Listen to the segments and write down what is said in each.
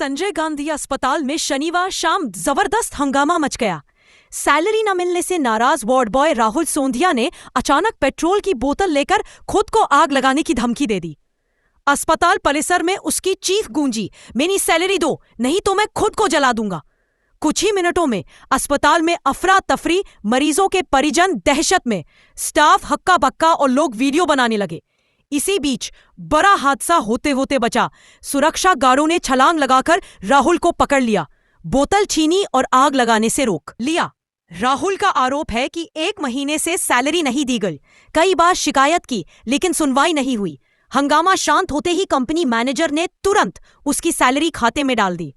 संजय गांधी अस्पताल में शनिवार शाम जबरदस्त हंगामा मच गया। सैलरी न मिलने से नाराज वार्ड बॉय राहुल सोंधिया ने अचानक पेट्रोल की बोतल लेकर खुद को आग लगाने की धमकी दे दी। अस्पताल परिसर में उसकी चीख गूंजी, मेरी सैलरी दो, नहीं तो मैं खुद को जला दूंगा। कुछ ही मिनटों में अस्पताल में अफरा तफरी, मरीजों के परिजन दहशत में, स्टाफ हक्का बक्का और लोग वीडियो बनाने लगे। इसी बीच बड़ा हादसा होते होते बचा। सुरक्षा गार्डों ने छलांग लगाकर राहुल को पकड़ लिया, बोतल छीनी और आग लगाने से रोक लिया। राहुल का आरोप है कि 1 महीने से सैलरी नहीं दी गई। कई बार शिकायत की लेकिन सुनवाई नहीं हुई। हंगामा शांत होते ही कंपनी मैनेजर ने तुरंत उसकी सैलरी खाते में डाल दी।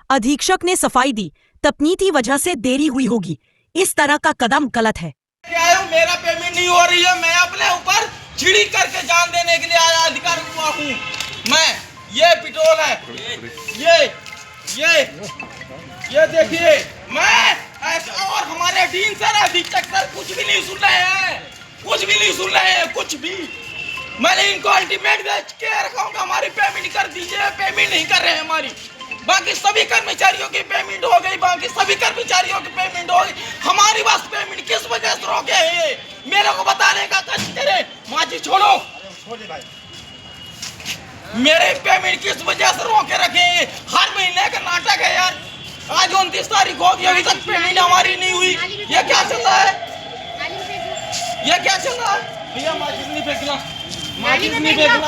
अधीक्षक ने सफाई दी, तकनीकी वजह से देरी हुई होगी। इस तरह का कदम गलत है। मेरा पेमेंट नहीं हो रही है, मैं अपने ऊपर छिड़ी करके जान देने के लिए आया अधिकारी हुआ हूँ मैं। ये पेट्रोल है, ये देखिए, मैं ऐसा, और हमारे डीन सर, अधीक्षक सर कुछ भी नहीं सुन रहे हैं, कुछ भी। मैंने इनको अल्टीमेट दे के रखा हूँ, हमारी पेमेंट कर दीजिए। पेमेंट नहीं कर रहे हैं हमारी। बाकी सभी कर्मचारियों की पेमेंट हो गई, हमारी बस पेमेंट किस वजह से रोके हैं, मेरे को बताने का कष्ट करे। माजी छोड़ो, मेरे पेमेंट किस वजह से रोके रखे हैं? हर महीने का नाटक है यार। आज 29 तारीख हो गई, अभी तक पेमेंट हमारी नहीं हुई। ये क्या चल रहा है? भैया माचिस नहीं फेंकना,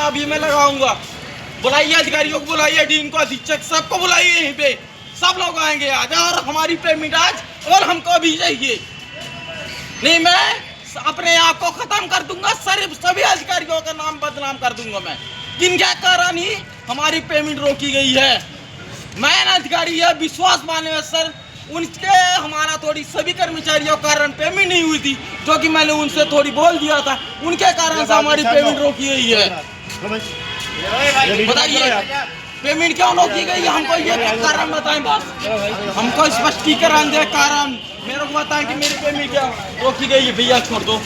अभी मैं लगाऊंगा। बुलाइए अधिकारियों को, बुलाइए डीन को, अधीक्षक सबको बुलाइए, यहीं पे सब लोग आएंगे आज। और हमारी पेमेंट आज और हमको भी चाहिए, नहीं मैं अपने आप को खत्म कर दूंगा। सभी अधिकारियों का नाम बदनाम कर दूंगा मैं। किनके कारण ही हमारी पेमेंट रोकी गई है? मैं अधिकारी है, विश्वास माने सर, उनके हमारा थोड़ी सभी कर्मचारियों के कारण पेमेंट नहीं हुई थी, जो कि मैंने उनसे थोड़ी बोल दिया था, उनके कारण से हमारी पेमेंट रोकी गई है। बताइए पेमेंट क्यों रोकी गई? हमको ये कारण बताएं बस, हमको स्पष्टीकरण दे कारण, मेरे को बताएं कि मेरी पेमेंट क्या रोकी गई है। भैया छोड़ दो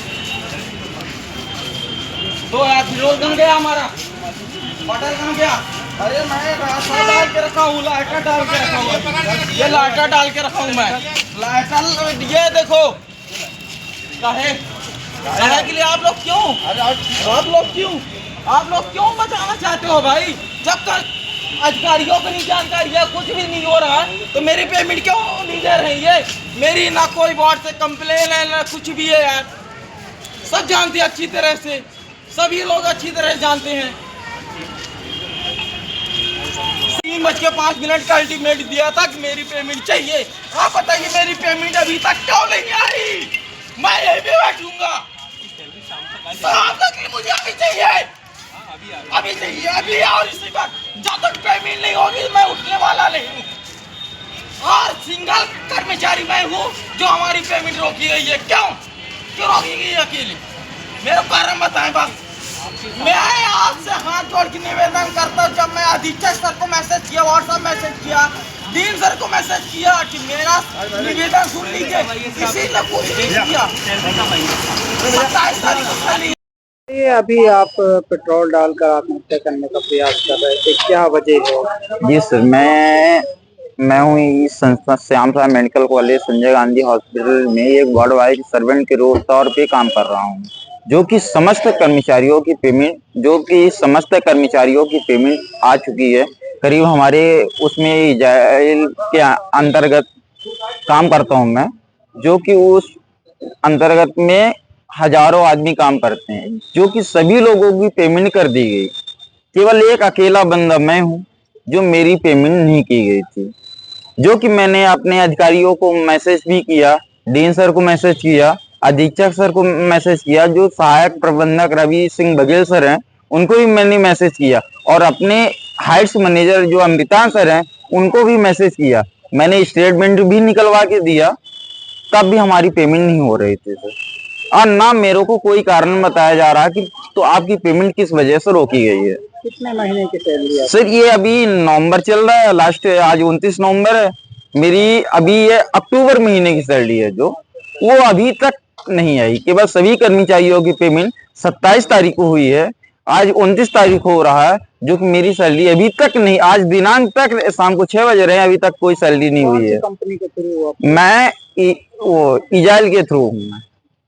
तो यार, विरोध कहाँ गया हमारा? बटन कहाँ गया? अरे मैं लाइटर डाल के रखा हूँ, ये लाइटर डाल के रखा हूँ मैं। लाइटर ये देखो, काहे के लिए आप लोग क्यों बचाना चाहते हो भाई? जब तक अधिकारियों को नहीं जानकारी है, कुछ भी नहीं हो रहा है, तो मेरी पेमेंट क्यों नहीं दे रही है? मेरी ना कोई बोर्ड से कंप्लेन है ना कुछ भी है यार। सब जानते हैं अच्छी तरह से, सभी लोग अच्छी तरह जानते हैं। 3:05 का अल्टीमेट दिया था कि मेरी पेमेंट चाहिए। आप बताइए मेरी पेमेंट अभी तक क्यों नहीं आई? मैं यही भी बैठूंगा, मुझे अभी चाहिए, अभी और इसी वक्त। जब तक पेमेंट नहीं होगी मैं उठने वाला नहीं हूँ। और सिंगल कर्मचारी मैं हूँ जो हमारी पेमेंट रोकी गई है। क्यों रोकी गई है अकेले? मेरा कारण बताएं बस। मैं आपसे हाथ जोड़ के निवेदन करता हूँ, जब मैं अधीक्षक सर को मैसेज किया, व्हाट्सएप मैसेज किया, डीन सर को मैसेज किया कि मेरा निवेदन सुन लीजिए, किसी ने कुछ नहीं किया। 27 तारीख को ये अभी आप पेट्रोल डालकर आत्महत्या करने का प्रयास कर रहे थे, क्या वजह है? जी सर, मैं हूँ इस संस्था Shyam Sai medical college Sanjay Gandhi hospital में एक वार्ड वाइज सर्वेंट के तौर पे काम कर रहा हूँ, जो कि समस्त कर्मचारियों की पेमेंट आ चुकी है। करीब हमारे उसमें जेल के अंतर्गत काम करता हूँ मैं, जो कि उस अंतर्गत में हजारों आदमी काम करते हैं, जो कि सभी लोगों की पेमेंट कर दी गई। केवल एक अकेला बंदा मैं हूँ जो मेरी पेमेंट नहीं की गई थी, जो कि मैंने अपने अधिकारियों को मैसेज भी किया, डीन सर को मैसेज किया, अधीक्षक सर को मैसेज किया, जो सहायक प्रबंधक रवि सिंह बघेल सर हैं उनको भी मैंने मैसेज किया, और अपने हाइट्स मैनेजर जो अमृता सर हैं उनको भी मैसेज किया। मैंने स्टेटमेंट भी निकलवा के दिया, तब भी हमारी पेमेंट नहीं हो रही थी सर। और ना मेरे को कोई कारण बताया जा रहा कि तो आपकी पेमेंट किस वजह से रोकी गई है। कितने महीने की सैलरी है सर? ये अभी नवंबर चल रहा है, लास्ट आज 29 नवंबर है। मेरी अभी ये अक्टूबर महीने की सैलरी है, जो वो अभी तक नहीं आई। केवल सभी कर्मचारियों की पेमेंट 27 तारीख को हुई है, आज 29 तारीख हो रहा है, जो कि मेरी सैलरी अभी तक नहीं, आज दिनांक तक शाम को 6 बज रहे हैं, अभी तक कोई सैलरी नहीं हुई है। कंपनी के थ्रू आप? मैं वो इजाइल के थ्रू,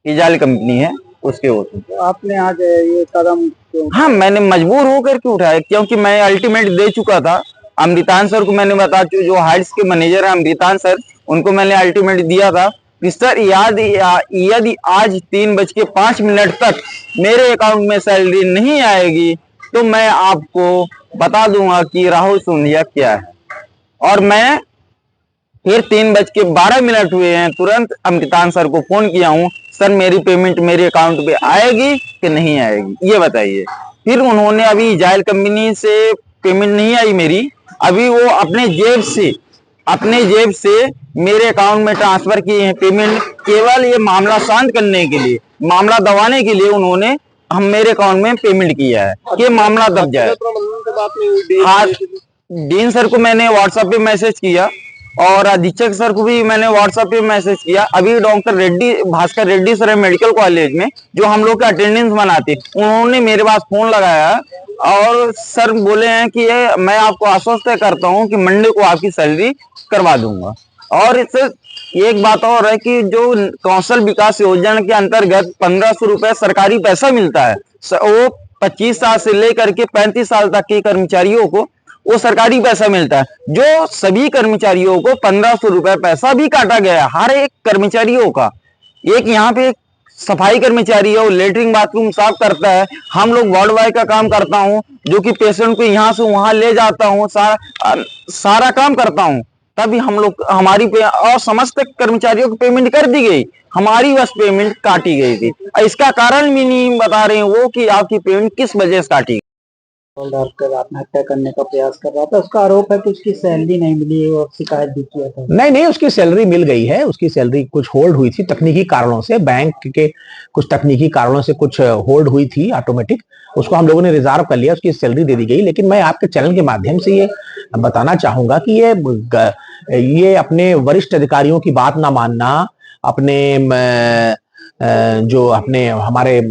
इजाइल कंपनी है उसके वो थ्रू। तो आपने आज ये कदम क्यों? हाँ, मैंने मजबूर होकर के उठाया, क्योंकि मैं अल्टीमेट दे चुका था। अमृतान सर को मैंने बता चुका, जो हाइट्स के मैनेजर है अमृतान सर, उनको मैंने अल्टीमेट दिया था कि सर यदि आज 3:05 तक मेरे अकाउंट में सैलरी नहीं आएगी तो मैं आपको बता दूंगा कि राहुल सोंधिया क्या है। और मैं फिर 3:12 हुए हैं, तुरंत अमृतान सर को फोन किया हूँ, सर मेरी पेमेंट मेरे अकाउंट पे आएगी कि नहीं आएगी, ये बताइए। फिर उन्होंने अभी जायल कंपनी से पेमेंट नहीं आई मेरी, अभी वो अपने जेब से मेरे अकाउंट में ट्रांसफर किए हैं पेमेंट। केवल ये मामला शांत करने के लिए, मामला दबाने के लिए उन्होंने हम मेरे अकाउंट में पेमेंट किया है कि मामला दब जाए। हाँ, डीन सर को मैंने व्हाट्सएप पे मैसेज किया और अधीक्षक सर को भी मैंने व्हाट्सएप पे मैसेज किया। अभी डॉक्टर रेड्डी, भास्कर रेड्डी सर है मेडिकल कॉलेज में, जो हम लोग का अटेंडेंस बनाते, उन्होंने मेरे पास फोन लगाया और सर बोले हैं कि मैं आपको आश्वस्त करता हूं कि मंडे को आपकी सैलरी करवा दूंगा। और इससे एक बात और है कि जो कौशल विकास योजना के अंतर्गत 1500 रुपए सरकारी पैसा मिलता है, वो 25 साल से लेकर के 35 साल तक के कर्मचारियों को वो सरकारी पैसा मिलता है। जो सभी कर्मचारियों को 1500 रुपए पैसा भी काटा गया, हर एक कर्मचारियों का। एक यहाँ पे सफाई कर्मचारी है, वो लेटरिन बाथरूम साफ करता है, हम लोग वार्ड बॉय का काम करता हूँ, जो कि पेशेंट को यहाँ से वहां ले जाता हूँ, सारा काम करता हूँ। तभी हम लोग हमारी और समस्त कर्मचारियों को पेमेंट कर दी गई, हमारी बस पेमेंट काटी गई थी। इसका कारण भी नहीं बता रहे हैं वो कि आपकी पेमेंट किस वजह से काटी। डालकर आत्महत्या करने का प्रयास कर रहा था, उसका आरोप है कि उसकी सैलरी नहीं मिली और शिकायत भी किया था। नहीं, उसकी सैलरी मिल गई है। उसकी सैलरी कुछ होल्ड हुई थी तकनीकी कारणों से, बैंक के कुछ तकनीकी कारणों से कुछ होल्ड हुई थी ऑटोमेटिक, उसको हम लोगों ने रिजर्व कर लिया, उसकी सैलरी दे दी गई। लेकिन मैं आपके चैनल के माध्यम से ये बताना चाहूंगा कि ये अपने वरिष्ठ अधिकारियों की बात ना मानना, अपने जो अपने हमारे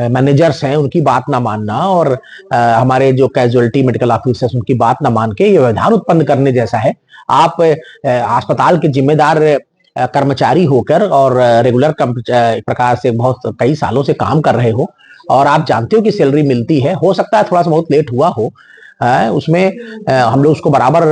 मैनेजर्स हैं उनकी बात ना मानना, और हमारे जो कैजुअलिटी मेडिकल ऑफिसर्स उनकी बात ना मान के ये व्यवधान उत्पन्न करने जैसा है। आप अस्पताल के जिम्मेदार कर्मचारी होकर और रेगुलर प्रकार से बहुत कई सालों से काम कर रहे हो और आप जानते हो कि सैलरी मिलती है, हो सकता है थोड़ा सा बहुत लेट हुआ हो, उसमें हम लोग उसको बराबर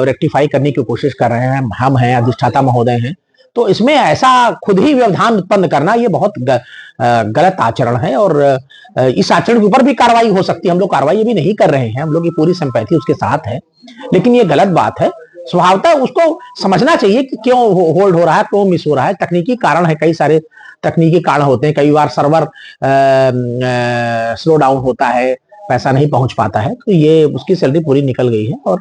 रेक्टिफाई करने की कोशिश कर रहे हैं, हम हैं, अधिष्ठाता महोदय हैं। तो इसमें ऐसा खुद ही व्यवधान उत्पन्न करना ये बहुत गलत आचरण है और इस आचरण के ऊपर भी कार्रवाई हो सकती है। हम लोग कार्रवाई भी नहीं कर रहे हैं, हम लोग की पूरी सिंपैथी उसके साथ है, लेकिन ये गलत बात है। स्वभावतः उसको समझना चाहिए कि क्यों होल्ड हो रहा है, क्यों मिस हो रहा है। तकनीकी कारण है, कई सारे तकनीकी कारण होते हैं, कई बार सर्वर स्लो डाउन होता है, पैसा नहीं पहुंच पाता है, तो ये उसकी सैलरी पूरी निकल गई है और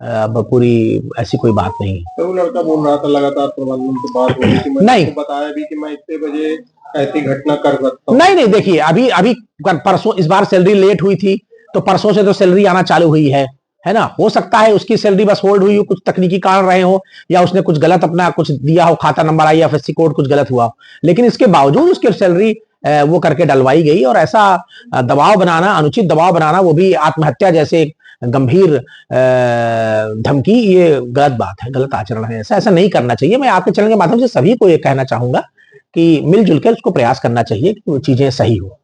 पूरी ऐसी कोई बात नहीं है। तो वो लड़का बोल रहा था लगातार प्रबंधन से बात हो रही थी, नहीं बताया भी कि मैं इतने बजे ऐसी घटना कर सकता हूं। नहीं, देखिए अभी परसों इस बार सैलरी लेट हुई थी, तो परसों से तो सैलरी आना चालू हुई है ना। हो सकता है उसकी सैलरी बस होल्ड हुई हो, कुछ तकनीकी कारण रहे हो, या उसने कुछ गलत अपना कुछ दिया हो, खाता नंबर आई, एफएससी कोड कुछ गलत हुआ हो, लेकिन इसके बावजूद उसकी सैलरी वो करके डलवाई गई। और ऐसा दबाव बनाना, अनुचित दबाव बनाना, वो भी आत्महत्या जैसे गंभीर धमकी, ये गलत बात है, गलत आचरण है। ऐसा नहीं करना चाहिए। मैं आपके चैनल के माध्यम से सभी को ये कहना चाहूंगा कि मिलजुल कर उसको प्रयास करना चाहिए कि वो चीजें सही हो।